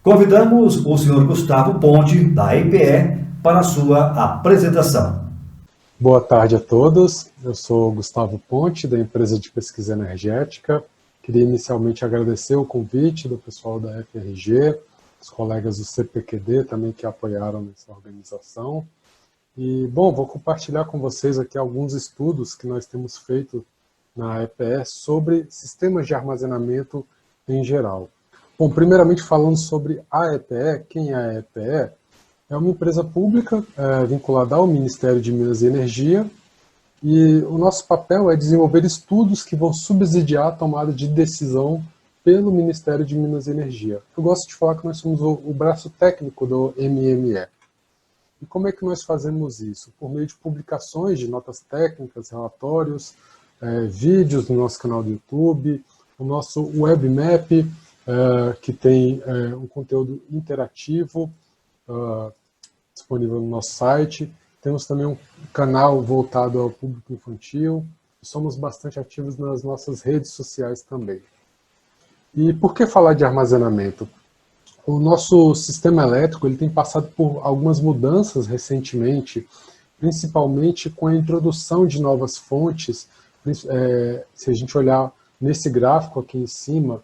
Convidamos o senhor Gustavo Ponte, da EPE, para a sua apresentação. Boa tarde a todos, eu sou Gustavo Ponte, da empresa de pesquisa energética. Queria inicialmente agradecer o convite do pessoal da FRG, os colegas do CPQD também que apoiaram nessa organização. E, bom, vou compartilhar com vocês aqui alguns estudos que nós temos feito na EPE sobre sistemas de armazenamento em geral. Bom, primeiramente falando sobre a EPE, quem é a EPE? É uma empresa pública vinculada ao Ministério de Minas e Energia, e o nosso papel é desenvolver estudos que vão subsidiar a tomada de decisão pelo Ministério de Minas e Energia. Eu gosto de falar que nós somos o braço técnico do MME. E como é que nós fazemos isso? Por meio de publicações de notas técnicas, relatórios, vídeos no nosso canal do YouTube, o nosso webmap, que tem um conteúdo interativo, disponível no nosso site. Temos também um canal voltado ao público infantil. Somos bastante ativos nas nossas redes sociais também. E por que falar de armazenamento? O nosso sistema elétrico ele tem passado por algumas mudanças recentemente, principalmente com a introdução de novas fontes. Se a gente olhar nesse gráfico aqui em cima,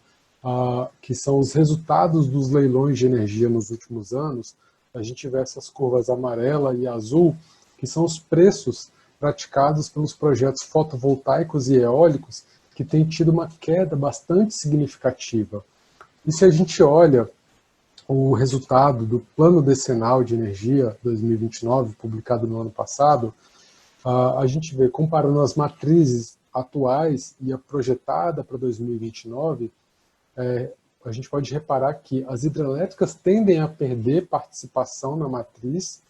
que são os resultados dos leilões de energia nos últimos anos, a gente vê essas curvas amarela e azul, que são os preços praticados pelos projetos fotovoltaicos e eólicos, que têm tido uma queda bastante significativa. E se a gente olha o resultado do Plano Decenal de Energia 2029, publicado no ano passado, a gente vê, comparando as matrizes atuais e a projetada para 2029, a gente pode reparar que as hidrelétricas tendem a perder participação na matriz,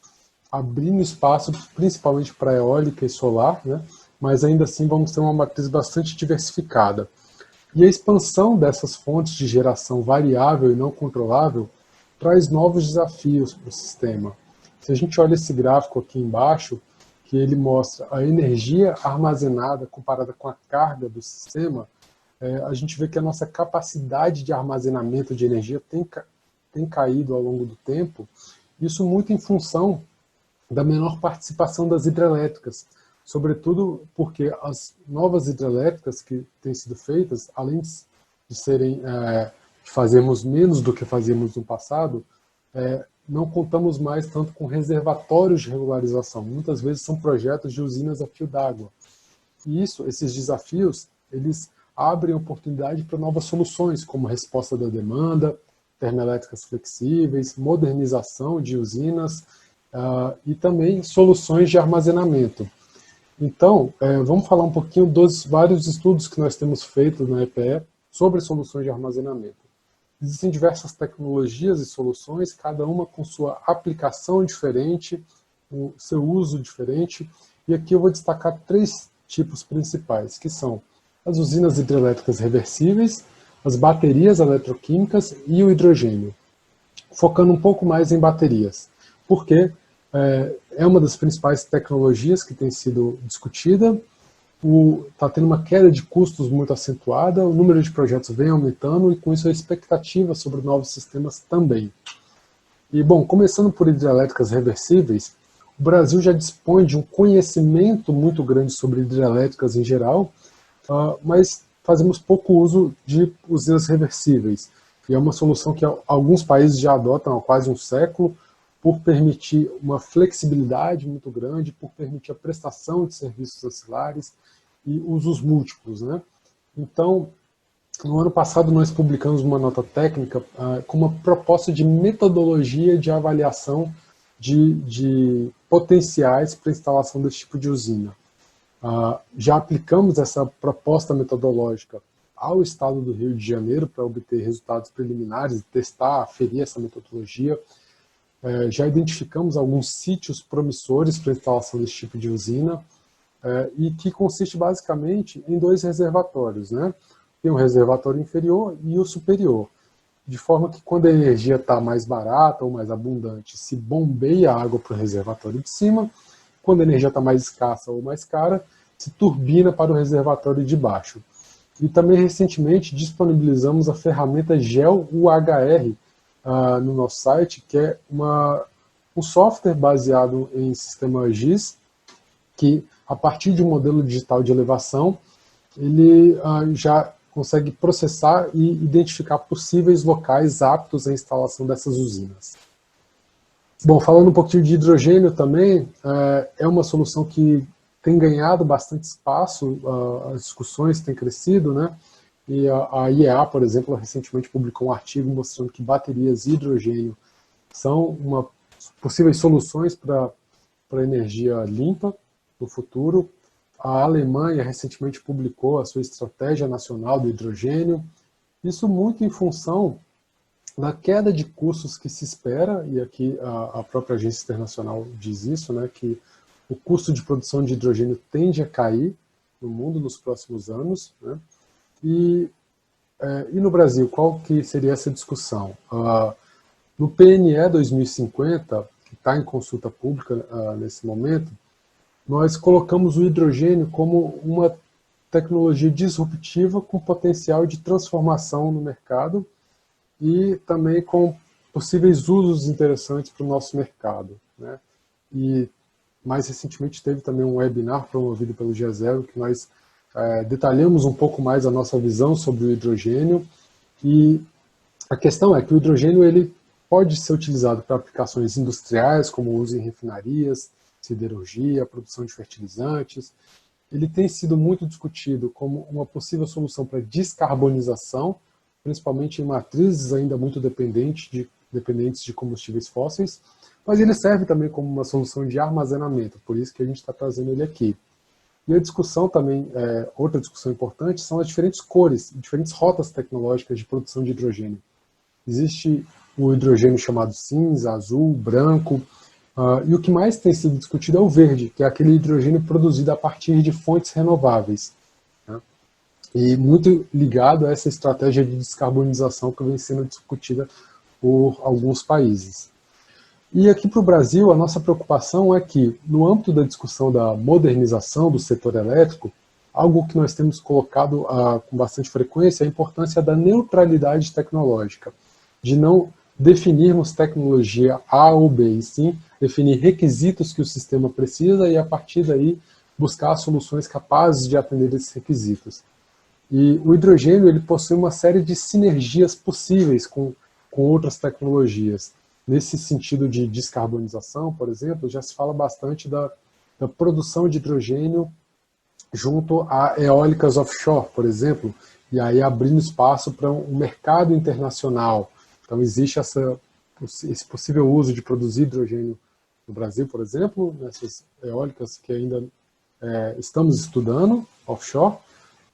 abrindo espaço principalmente para eólica e solar, né? Mas ainda assim vamos ter uma matriz bastante diversificada. E a expansão dessas fontes de geração variável e não controlável traz novos desafios para o sistema. Se a gente olha esse gráfico aqui embaixo, que ele mostra a energia armazenada comparada com a carga do sistema, a gente vê que a nossa capacidade de armazenamento de energia tem caído ao longo do tempo, isso muito em função da menor participação das hidrelétricas, sobretudo porque as novas hidrelétricas que têm sido feitas, além de serem fazermos menos do que fazíamos no passado, não contamos mais tanto com reservatórios de regularização. Muitas vezes são projetos de usinas a fio d'água. E esses desafios, eles abrem oportunidade para novas soluções, como resposta da demanda, termoelétricas flexíveis, modernização de usinas e também soluções de armazenamento. Então, vamos falar um pouquinho dos vários estudos que nós temos feito na EPE sobre soluções de armazenamento. Existem diversas tecnologias e soluções, cada uma com sua aplicação diferente, o seu uso diferente, e aqui eu vou destacar 3 tipos principais, que são as usinas hidrelétricas reversíveis, as baterias eletroquímicas e o hidrogênio. Focando um pouco mais em baterias, porque é uma das principais tecnologias que tem sido discutida, está tendo uma queda de custos muito acentuada, o número de projetos vem aumentando e com isso a expectativa sobre novos sistemas também. E bom, começando por hidrelétricas reversíveis, o Brasil já dispõe de um conhecimento muito grande sobre hidrelétricas em geral, mas fazemos pouco uso de usinas reversíveis. E é uma solução que alguns países já adotam há quase um século, por permitir uma flexibilidade muito grande, por permitir a prestação de serviços ancilares e usos múltiplos, né? Então, no ano passado nós publicamos uma nota técnica com uma proposta de metodologia de avaliação de potenciais para a instalação desse tipo de usina. Já aplicamos essa proposta metodológica ao estado do Rio de Janeiro para obter resultados preliminares, testar, aferir essa metodologia. Já identificamos alguns sítios promissores para a instalação desse tipo de usina, e que consiste basicamente em 2 reservatórios, né? Tem um reservatório inferior e o superior, de forma que quando a energia está mais barata ou mais abundante, se bombeia a água para o reservatório de cima, quando a energia está mais escassa ou mais cara, se turbina para o reservatório de baixo. E também recentemente disponibilizamos a ferramenta GEL-UHR, no nosso site, que é um software baseado em sistema GIS, que a partir de um modelo digital de elevação, ele já consegue processar e identificar possíveis locais aptos à instalação dessas usinas. Bom, falando um pouquinho de hidrogênio também, é uma solução que tem ganhado bastante espaço, as discussões têm crescido, né? E a IEA, por exemplo, recentemente publicou um artigo mostrando que baterias de hidrogênio são possíveis soluções para energia limpa no futuro. A Alemanha recentemente publicou a sua estratégia nacional do hidrogênio. Isso muito em função da queda de custos que se espera, e aqui a própria Agência Internacional diz isso, né, que o custo de produção de hidrogênio tende a cair no mundo nos próximos anos, né? E no Brasil, qual que seria essa discussão? No PNE 2050, que está em consulta pública nesse momento, nós colocamos o hidrogênio como uma tecnologia disruptiva com potencial de transformação no mercado e também com possíveis usos interessantes para o nosso mercado, né? E mais recentemente teve também um webinar promovido pelo GE0, que nós detalhamos um pouco mais a nossa visão sobre o hidrogênio. E a questão é que o hidrogênio ele pode ser utilizado para aplicações industriais, como o uso em refinarias, siderurgia, produção de fertilizantes. Ele tem sido muito discutido como uma possível solução para descarbonização, principalmente em matrizes ainda muito dependentes de combustíveis fósseis, mas ele serve também como uma solução de armazenamento, por isso que a gente está trazendo ele aqui. E a discussão também, outra discussão importante, são as diferentes cores, diferentes rotas tecnológicas de produção de hidrogênio. Existe o hidrogênio chamado cinza, azul, branco, e o que mais tem sido discutido é o verde, que é aquele hidrogênio produzido a partir de fontes renováveis, né? E muito ligado a essa estratégia de descarbonização que vem sendo discutida por alguns países. E aqui para o Brasil, a nossa preocupação é que, no âmbito da discussão da modernização do setor elétrico, algo que nós temos colocado com bastante frequência é a importância da neutralidade tecnológica, de não definirmos tecnologia A ou B, e sim definir requisitos que o sistema precisa e, a partir daí, buscar soluções capazes de atender esses requisitos. E o hidrogênio ele possui uma série de sinergias possíveis com outras tecnologias. Nesse sentido de descarbonização, por exemplo, já se fala bastante da produção de hidrogênio junto a eólicas offshore, por exemplo, e aí abrindo espaço para um mercado internacional. Então existe esse possível uso de produzir hidrogênio no Brasil, por exemplo, nessas eólicas que ainda estamos estudando, offshore,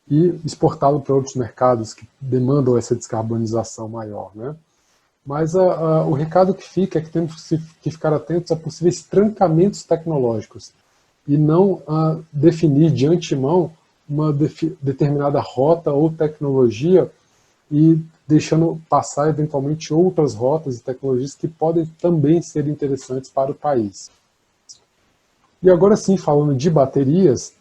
e exportá-lo para outros mercados que demandam essa descarbonização maior, né? Mas o recado que fica é que temos que ficar atentos a possíveis trancamentos tecnológicos e não definir de antemão uma determinada rota ou tecnologia e deixando passar eventualmente outras rotas e tecnologias que podem também ser interessantes para o país. E agora sim, falando de baterias,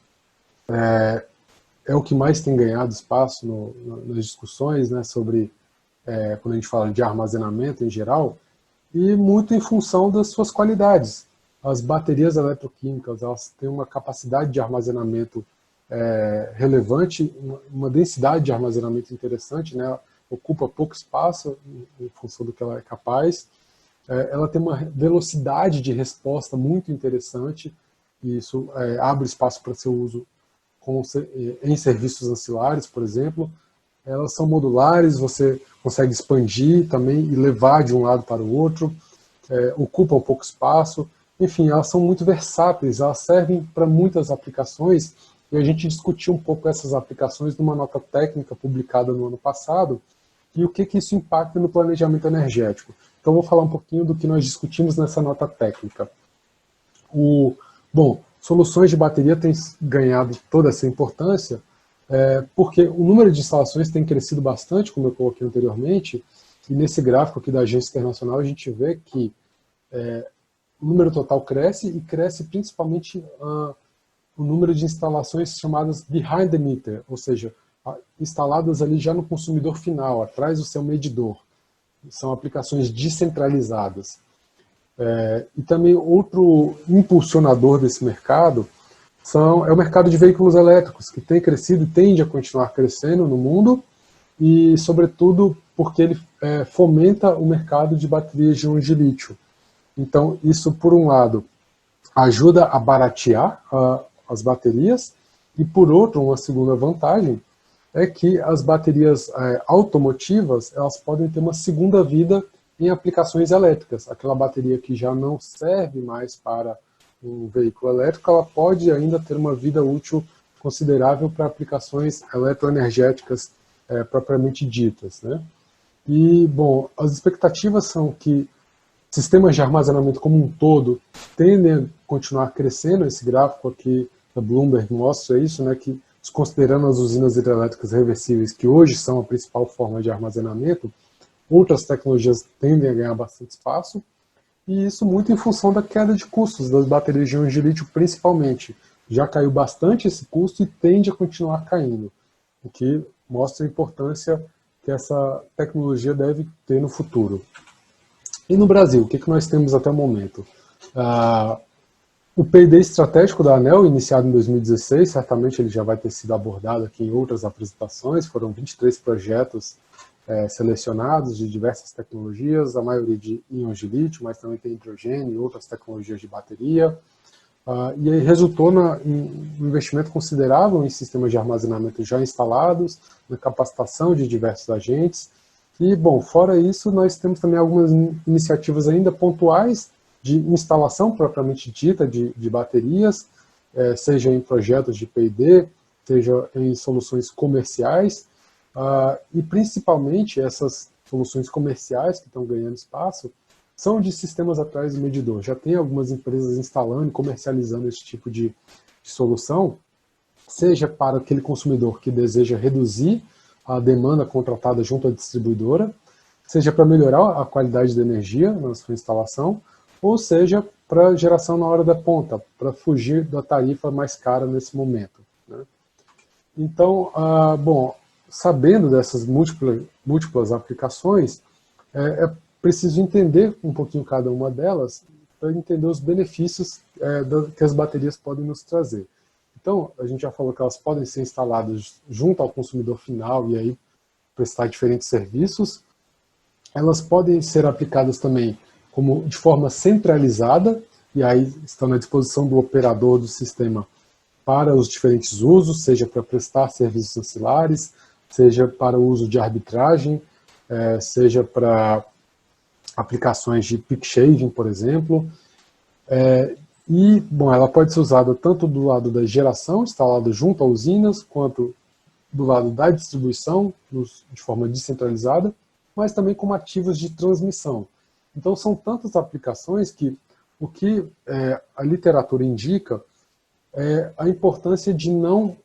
é o que mais tem ganhado espaço nas discussões, né, sobre quando a gente fala de armazenamento em geral, e muito em função das suas qualidades. As baterias eletroquímicas, elas têm uma capacidade de armazenamento relevante, uma densidade de armazenamento interessante, né? Ocupa pouco espaço em função do que ela é capaz. Ela tem uma velocidade de resposta muito interessante, e isso abre espaço para seu uso em serviços ancilares, por exemplo. Elas são modulares, você consegue expandir também e levar de um lado para o outro, ocupam pouco espaço, enfim, elas são muito versáteis, elas servem para muitas aplicações, e a gente discutiu um pouco essas aplicações numa nota técnica publicada no ano passado, e o que isso impacta no planejamento energético. Então eu vou falar um pouquinho do que nós discutimos nessa nota técnica. Bom, soluções de bateria têm ganhado toda essa importância, porque o número de instalações tem crescido bastante, como eu coloquei anteriormente, e nesse gráfico aqui da Agência Internacional a gente vê que o número total cresce, e cresce principalmente o número de instalações chamadas behind the meter, ou seja, instaladas ali já no consumidor final, atrás do seu medidor. são aplicações descentralizadas. E também outro impulsionador desse mercado é o mercado de veículos elétricos, que tem crescido e tende a continuar crescendo no mundo, e sobretudo porque ele fomenta o mercado de baterias de íons de lítio. Então isso, por um lado, ajuda a baratear as baterias, e por outro, uma segunda vantagem é que as baterias automotivas, elas podem ter uma segunda vida em aplicações elétricas. Aquela bateria que já não serve mais para um veículo elétrico, ela pode ainda ter uma vida útil considerável para aplicações eletroenergéticas propriamente ditas, né? E, bom, as expectativas são que sistemas de armazenamento como um todo tendem a continuar crescendo. Esse gráfico aqui da Bloomberg mostra isso, né, que considerando as usinas hidrelétricas reversíveis, que hoje são a principal forma de armazenamento, outras tecnologias tendem a ganhar bastante espaço, e isso muito em função da queda de custos das baterias de íons de lítio, principalmente. Já caiu bastante esse custo e tende a continuar caindo, o que mostra a importância que essa tecnologia deve ter no futuro. E no Brasil, o que nós temos até o momento? O P&D estratégico da ANEEL, iniciado em 2016, certamente ele já vai ter sido abordado aqui em outras apresentações. Foram 23 projetos selecionados de diversas tecnologias, a maioria de íons de lítio, mas também tem hidrogênio e outras tecnologias de bateria. E aí resultou em um investimento considerável em sistemas de armazenamento já instalados, na capacitação de diversos agentes. E, bom, fora isso, nós temos também algumas iniciativas ainda pontuais de instalação propriamente dita de baterias, seja em projetos de P&D, seja em soluções comerciais, e principalmente essas soluções comerciais que estão ganhando espaço são de sistemas atuais de medidor. Já tem algumas empresas instalando e comercializando esse tipo de solução, seja para aquele consumidor que deseja reduzir a demanda contratada junto à distribuidora, seja para melhorar a qualidade da energia na sua instalação, ou seja para geração na hora da ponta, para fugir da tarifa mais cara nesse momento, né? Então, bom, sabendo dessas múltiplas aplicações, é preciso entender um pouquinho cada uma delas para entender os benefícios que as baterias podem nos trazer. Então, a gente já falou que elas podem ser instaladas junto ao consumidor final e aí prestar diferentes serviços. Elas podem ser aplicadas também de forma centralizada, e aí estão na disposição do operador do sistema para os diferentes usos, seja para prestar serviços ancilares, seja para o uso de arbitragem, seja para aplicações de peak shaving, por exemplo. E, bom, ela pode ser usada tanto do lado da geração, instalada junto a usinas, quanto do lado da distribuição, de forma descentralizada, mas também como ativos de transmissão. Então, são tantas aplicações que o que a literatura indica é a importância de não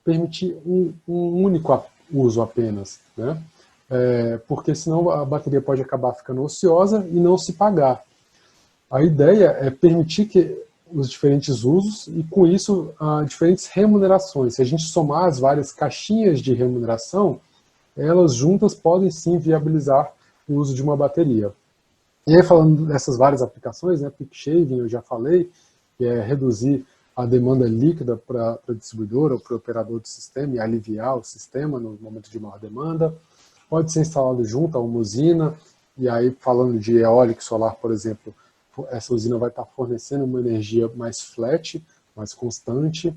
permitir um único uso apenas, né? Porque senão a bateria pode acabar ficando ociosa e não se pagar. A ideia é permitir que os diferentes usos e, com isso, diferentes remunerações. Se a gente somar as várias caixinhas de remuneração, elas juntas podem sim viabilizar o uso de uma bateria. E aí, falando dessas várias aplicações, né, peak shaving eu já falei, que é reduzir a demanda líquida para a distribuidora ou para o operador do sistema e aliviar o sistema no momento de maior demanda. Pode ser instalado junto a uma usina, e aí, falando de eólica e solar, por exemplo, essa usina vai estar fornecendo uma energia mais flat, mais constante,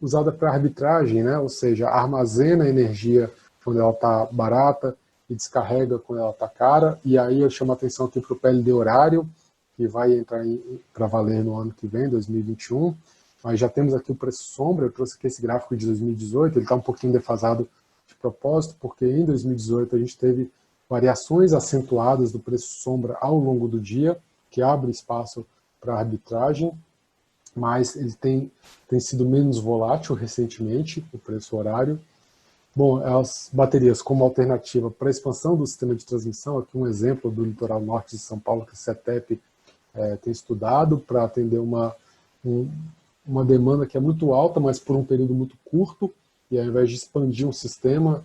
usada para arbitragem, né? Ou seja, armazena energia quando ela está barata e descarrega quando ela está cara. E aí eu chamo a atenção aqui para o PLD horário, que vai entrar para valer no ano que vem, 2021. Mas já temos aqui o preço sombra. Eu trouxe aqui esse gráfico de 2018, ele está um pouquinho defasado de propósito, porque em 2018 a gente teve variações acentuadas do preço sombra ao longo do dia, que abre espaço para arbitragem, mas ele tem sido menos volátil recentemente, o preço horário. Bom, as baterias como alternativa para a expansão do sistema de transmissão, aqui um exemplo do litoral norte de São Paulo, que a CETEP tem estudado para atender uma demanda que é muito alta, mas por um período muito curto, e ao invés de expandir um sistema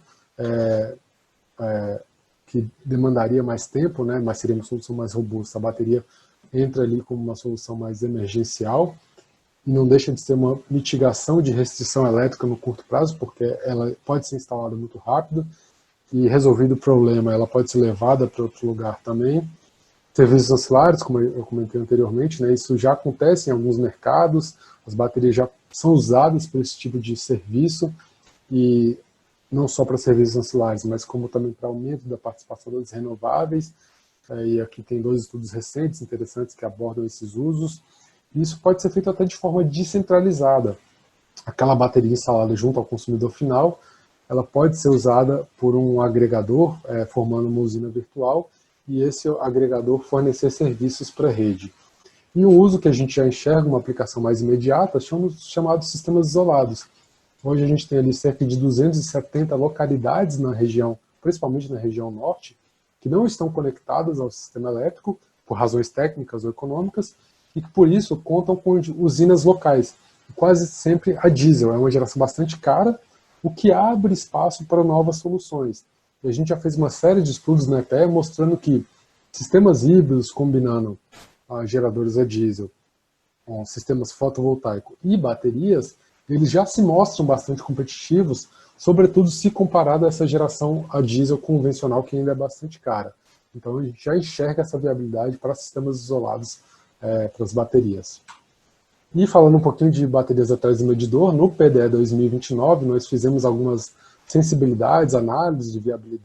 que demandaria mais tempo, né, mas seria uma solução mais robusta. A bateria entra ali como uma solução mais emergencial e não deixa de ser uma mitigação de restrição elétrica no curto prazo, porque ela pode ser instalada muito rápido e, resolvido o problema, ela pode ser levada para outro lugar também. Serviços ancilares, como eu comentei anteriormente, né, isso já acontece em alguns mercados, as baterias já são usadas para esse tipo de serviço, e não só para serviços ancilares, mas como também para aumento da participação das renováveis. E aqui tem 2 estudos recentes interessantes que abordam esses usos. E isso pode ser feito até de forma descentralizada. Aquela bateria instalada junto ao consumidor final, ela pode ser usada por um agregador, formando uma usina virtual, e esse agregador fornecer serviços para a rede. E um uso que a gente já enxerga, uma aplicação mais imediata, são os chamados sistemas isolados. Hoje a gente tem ali cerca de 270 localidades na região, principalmente na região norte, que não estão conectadas ao sistema elétrico, por razões técnicas ou econômicas, e que por isso contam com usinas locais, quase sempre a diesel. É uma geração bastante cara, o que abre espaço para novas soluções. E a gente já fez uma série de estudos na EPE mostrando que sistemas híbridos combinando geradores a diesel, sistemas fotovoltaicos e baterias, eles já se mostram bastante competitivos, sobretudo se comparado a essa geração a diesel convencional, que ainda é bastante cara. Então a gente já enxerga essa viabilidade para sistemas isolados para as baterias. E falando um pouquinho de baterias atrás do medidor, no PDE 2029 nós fizemos algumas sensibilidades, análises de viabilidade,